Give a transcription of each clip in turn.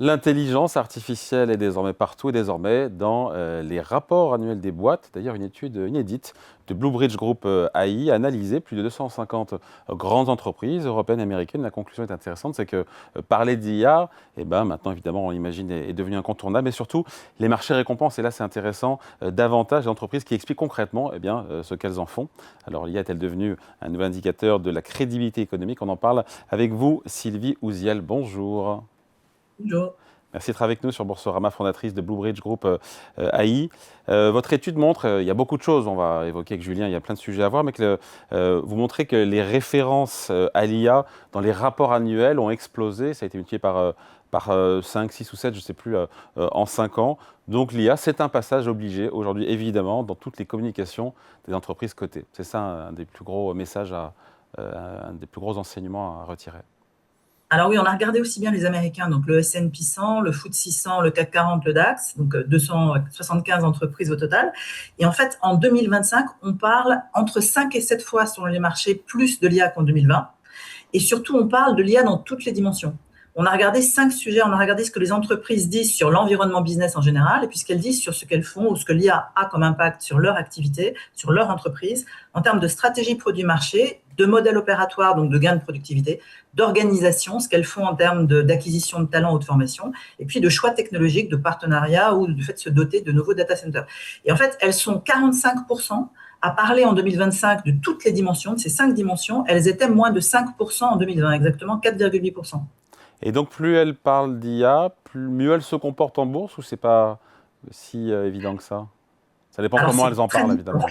L'intelligence artificielle est désormais partout et désormais dans les rapports annuels des boîtes. D'ailleurs, une étude inédite de Blue Bridge Group AI a analysé plus de 250 grandes entreprises européennes et américaines. La conclusion est intéressante, c'est que parler d'IA, maintenant évidemment on l'imagine, est devenu incontournable, mais surtout les marchés récompensent, et là c'est intéressant, davantage d'entreprises qui expliquent concrètement ce qu'elles en font. Alors l'IA est-elle devenue un nouvel indicateur de la crédibilité économique? On en parle avec vous, Sylvie Ouziel. Bonjour. Bonjour. Merci d'être avec nous sur Boursorama, fondatrice de Blue Bridge Group AI. Votre étude montre, il y a beaucoup de choses, on va évoquer avec Julien, il y a plein de sujets à voir, mais vous montrez que les références à l'IA dans les rapports annuels ont explosé. Ça a été multiplié par 5, 6 ou 7, je ne sais plus, en 5 ans. Donc l'IA, c'est un passage obligé aujourd'hui, évidemment, dans toutes les communications des entreprises cotées. C'est ça un des plus gros messages, un des plus gros enseignements à retirer. Alors oui, on a regardé aussi bien les Américains, donc le S&P 100, le FTSE 100, le CAC 40, le DAX, donc 275 entreprises au total. Et en fait, en 2025, on parle entre 5 et 7 fois sur les marchés plus de l'IA qu'en 2020. Et surtout, on parle de l'IA dans toutes les dimensions. On a regardé 5 sujets, on a regardé ce que les entreprises disent sur l'environnement business en général, et puis ce qu'elles disent sur ce qu'elles font ou ce que l'IA a comme impact sur leur activité, sur leur entreprise, en termes de stratégie produit-marché, de modèle opératoire, donc de gain de productivité, d'organisation, ce qu'elles font en termes d'acquisition de talents ou de formation, et puis de choix technologiques, de partenariat ou du fait de se doter de nouveaux data centers. Et en fait, elles sont 45% à parler en 2025 de toutes les dimensions, de ces 5 dimensions. Elles étaient moins de 5% en 2020, exactement 4,8%. Et donc, plus elle parle d'IA, mieux elle se comporte en bourse, ou c'est pas si évident que ça? Ça dépend Alors, comment c'est elles en très parlent, net. évidemment.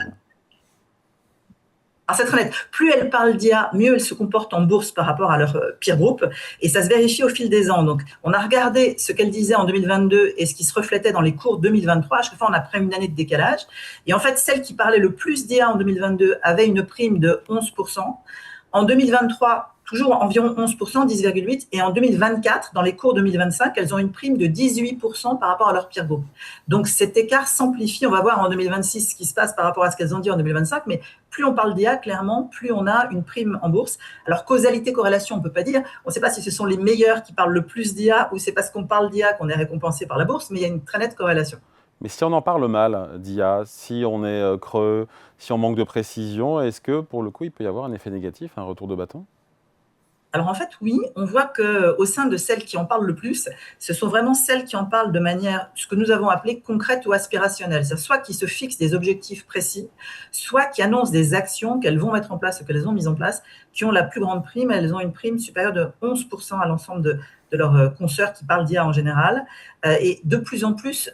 Alors, c'est très net. Plus elles parlent d'IA, mieux elles se comportent en bourse par rapport à leur peer group. Et ça se vérifie au fil des ans. Donc, on a regardé ce qu'elles disaient en 2022 et ce qui se reflétait dans les cours 2023. À chaque fois, on a pris une année de décalage. Et en fait, celles qui parlaient le plus d'IA en 2022 avaient une prime de 11%. En 2023, toujours environ 11%, 10,8%. Et en 2024, dans les cours 2025, elles ont une prime de 18% par rapport à leur peer group. Donc cet écart s'amplifie. On va voir en 2026 ce qui se passe par rapport à ce qu'elles ont dit en 2025. Mais plus on parle d'IA, clairement, plus on a une prime en bourse. Alors causalité, corrélation, on ne peut pas dire. On ne sait pas si ce sont les meilleurs qui parlent le plus d'IA ou c'est parce qu'on parle d'IA qu'on est récompensé par la bourse, mais il y a une très nette corrélation. Mais si on en parle mal d'IA, si on est creux, si on manque de précision, est-ce que, pour le coup, il peut y avoir un effet négatif, un retour de bâton? Alors en fait, oui, on voit qu'au sein de celles qui en parlent le plus, ce sont vraiment celles qui en parlent de manière, ce que nous avons appelé concrète ou aspirationnelle. C'est-à-dire soit qui se fixent des objectifs précis, soit qui annoncent des actions qu'elles vont mettre en place ou qu'elles ont mises en place, qui ont la plus grande prime. Elles ont une prime supérieure de 11% à l'ensemble de leurs consoeurs qui parlent d'IA en général. Et de plus en plus,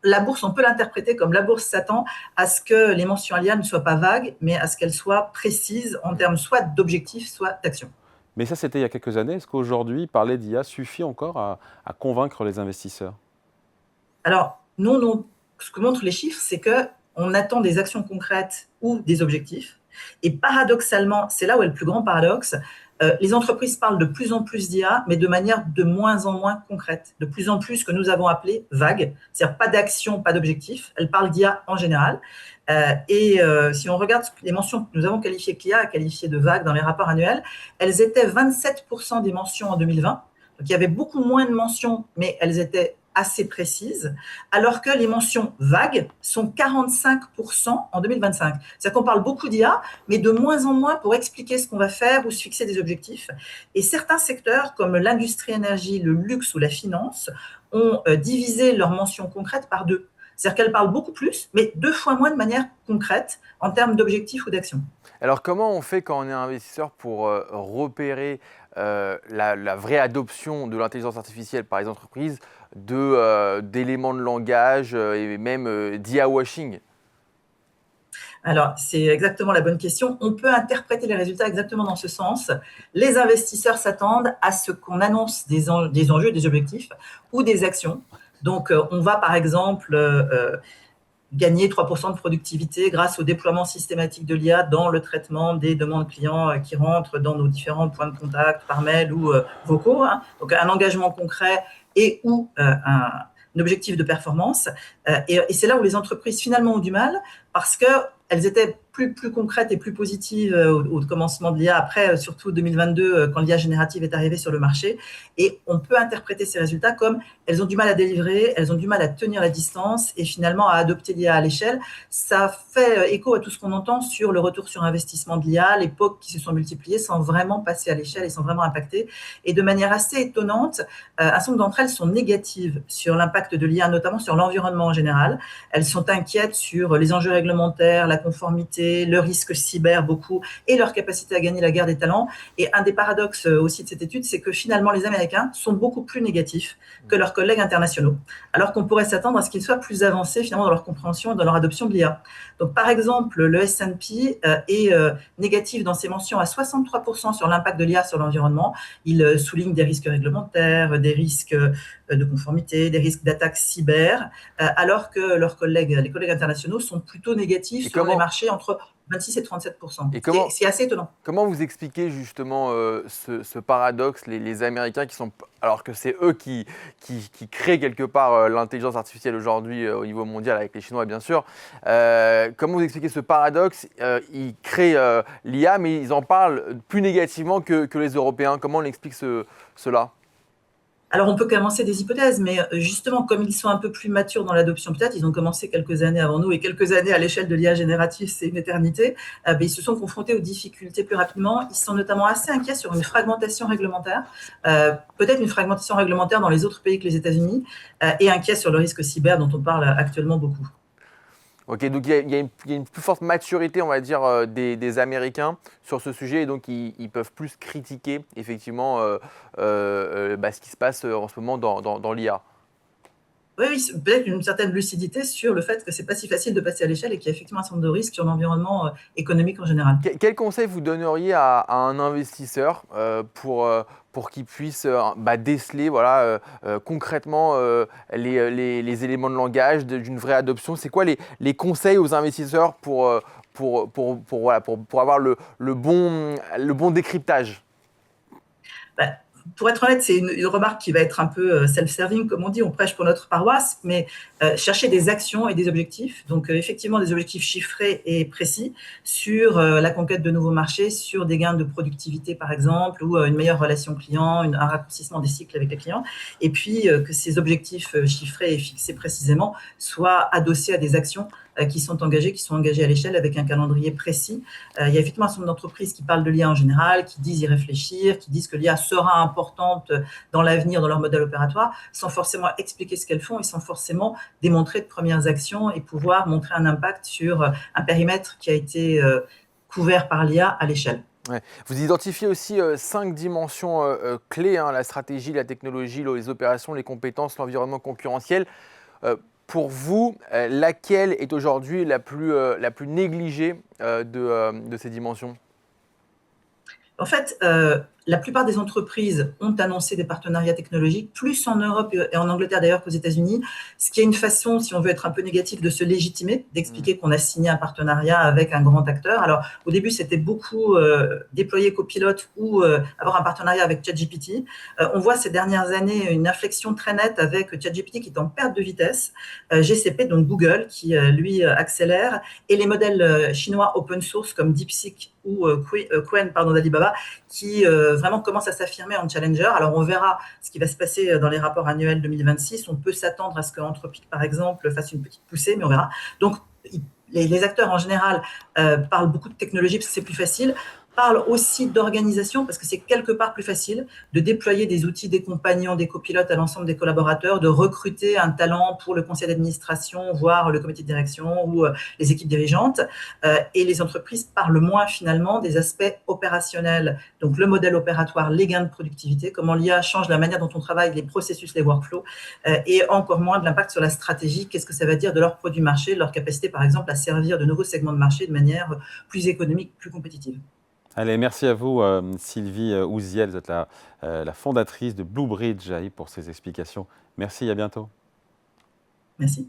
la bourse, on peut l'interpréter comme la bourse s'attend à ce que les mentions à l'IA ne soient pas vagues, mais à ce qu'elles soient précises en termes soit d'objectifs, soit d'actions. Mais ça, c'était il y a quelques années. Est-ce qu'aujourd'hui, parler d'IA suffit encore à convaincre les investisseurs? Alors, nous, ce que montrent les chiffres, c'est qu'on attend des actions concrètes ou des objectifs. Et paradoxalement, c'est là où est le plus grand paradoxe, les entreprises parlent de plus en plus d'IA, mais de manière de moins en moins concrète, de plus en plus ce que nous avons appelé vague, c'est-à-dire pas d'action, pas d'objectif. Elles parlent d'IA en général. Si on regarde les mentions que nous avons qualifiées, que l'IA a qualifiées de vagues dans les rapports annuels, elles étaient 27% des mentions en 2020. Donc il y avait beaucoup moins de mentions, mais elles étaient assez précises, alors que les mentions vagues sont 45% en 2025. C'est-à-dire qu'on parle beaucoup d'IA, mais de moins en moins pour expliquer ce qu'on va faire ou se fixer des objectifs. Et certains secteurs, comme l'industrie énergie, le luxe ou la finance, ont divisé leurs mentions concrètes par deux. C'est-à-dire qu'elles parlent beaucoup plus, mais 2 fois moins de manière concrète en termes d'objectifs ou d'actions. Alors, comment on fait quand on est investisseur pour repérer la vraie adoption de l'intelligence artificielle par les entreprises d'éléments de langage et même d'IA washing? Alors, c'est exactement la bonne question. On peut interpréter les résultats exactement dans ce sens. Les investisseurs s'attendent à ce qu'on annonce des enjeux, des objectifs ou des actions. Donc, on va par exemple gagner 3% de productivité grâce au déploiement systématique de l'IA dans le traitement des demandes clients qui rentrent dans nos différents points de contact par mail ou vocaux. Donc, un engagement concret et ou un objectif de performance. Et c'est là où les entreprises finalement ont du mal parce qu'elles étaient plus concrètes et plus positives au commencement de l'IA, après surtout 2022, quand l'IA générative est arrivée sur le marché. Et on peut interpréter ces résultats comme elles ont du mal à délivrer, elles ont du mal à tenir la distance et finalement à adopter l'IA à l'échelle. Ça fait écho à tout ce qu'on entend sur le retour sur investissement de l'IA, les POC qui se sont multipliés sans vraiment passer à l'échelle et sans vraiment impacter. Et de manière assez étonnante, un certain nombre d'entre elles sont négatives sur l'impact de l'IA, notamment sur l'environnement en général. Elles sont inquiètes sur les enjeux réglementaires, la conformité, le risque cyber beaucoup et leur capacité à gagner la guerre des talents. Et un des paradoxes aussi de cette étude, c'est que finalement les Américains sont beaucoup plus négatifs que leurs collègues internationaux, alors qu'on pourrait s'attendre à ce qu'ils soient plus avancés finalement dans leur compréhension et dans leur adoption de l'IA. Donc par exemple, le S&P est négatif dans ses mentions à 63% sur l'impact de l'IA sur l'environnement. Il souligne des risques réglementaires, des risques de conformité, des risques d'attaques cyber, alors que les collègues internationaux sont plutôt négatifs sur les marchés entre 26 et 37%. C'est assez étonnant. Comment vous expliquez justement ce paradoxe, les Américains qui sont, alors que c'est eux qui créent quelque part l'intelligence artificielle aujourd'hui au niveau mondial avec les Chinois bien sûr, comment vous expliquez ce paradoxe? Ils créent l'IA mais ils en parlent plus négativement que les Européens. Comment on explique cela? Alors, on peut commencer des hypothèses, mais justement, comme ils sont un peu plus matures dans l'adoption, peut-être, ils ont commencé quelques années avant nous, et quelques années à l'échelle de l'IA générative, c'est une éternité, ils se sont confrontés aux difficultés plus rapidement. Ils sont notamment assez inquiets sur une fragmentation réglementaire, peut-être une fragmentation réglementaire dans les autres pays que les États-Unis, et inquiets sur le risque cyber dont on parle actuellement beaucoup. Ok, donc il y a une plus forte maturité, on va dire, des Américains sur ce sujet, et donc ils peuvent plus critiquer effectivement ce qui se passe en ce moment dans l'IA. Oui, peut-être une certaine lucidité sur le fait que c'est pas si facile de passer à l'échelle et qu'il y a effectivement un certain nombre de risques sur l'environnement économique en général. Quel conseil vous donneriez à un investisseur pour qu'il puisse déceler concrètement les éléments de langage d'une vraie adoption? C'est quoi les conseils aux investisseurs pour avoir le bon décryptage? Pour être honnête, c'est une remarque qui va être un peu self-serving, comme on dit, on prêche pour notre paroisse, mais chercher des actions et des objectifs. Donc, effectivement, des objectifs chiffrés et précis sur la conquête de nouveaux marchés, sur des gains de productivité, par exemple, ou une meilleure relation client, un raccourcissement des cycles avec les clients. Et puis, que ces objectifs chiffrés et fixés précisément soient adossés à des actions qui sont engagées à l'échelle avec un calendrier précis. Il y a effectivement un certain nombre d'entreprises qui parlent de l'IA en général, qui disent y réfléchir, qui disent que l'IA sera importante dans l'avenir, dans leur modèle opératoire, sans forcément expliquer ce qu'elles font et sans forcément démontrer de premières actions et pouvoir montrer un impact sur un périmètre qui a été couvert par l'IA à l'échelle. Ouais. Vous identifiez aussi 5 dimensions clés, la stratégie, la technologie, les opérations, les compétences, l'environnement concurrentiel. Pour vous, laquelle est aujourd'hui la plus négligée de ces dimensions? En fait, la plupart des entreprises ont annoncé des partenariats technologiques, plus en Europe et en Angleterre d'ailleurs qu'aux États-Unis, ce qui est une façon, si on veut être un peu négatif, de se légitimer, d'expliquer qu'on a signé un partenariat avec un grand acteur. Alors, au début, c'était beaucoup déployer Copilot ou avoir un partenariat avec ChatGPT. On voit ces dernières années une inflexion très nette avec ChatGPT qui est en perte de vitesse, GCP, donc Google, qui lui accélère, et les modèles chinois open source comme DeepSeek ou Qwen d'Alibaba, qui vraiment commence à s'affirmer en challenger. Alors, on verra ce qui va se passer dans les rapports annuels 2026. On peut s'attendre à ce qu'Anthropic, par exemple, fasse une petite poussée, mais on verra. Donc, les acteurs, en général, parlent beaucoup de technologie parce que c'est plus facile, parlent aussi d'organisation parce que c'est quelque part plus facile de déployer des outils, des compagnons, des copilotes à l'ensemble des collaborateurs, de recruter un talent pour le conseil d'administration, voire le comité de direction ou les équipes dirigeantes. Et les entreprises parlent moins finalement des aspects opérationnels, donc le modèle opératoire, les gains de productivité, comment l'IA change la manière dont on travaille, les processus, les workflows, et encore moins de l'impact sur la stratégie, qu'est-ce que ça va dire de leurs produits marché, de leur capacité par exemple à servir de nouveaux segments de marché de manière plus économique, plus compétitive. Allez, merci à vous, Sylvie Ouziel. Vous êtes la fondatrice de Bluebridge AI pour ces explications. Merci, à bientôt. Merci.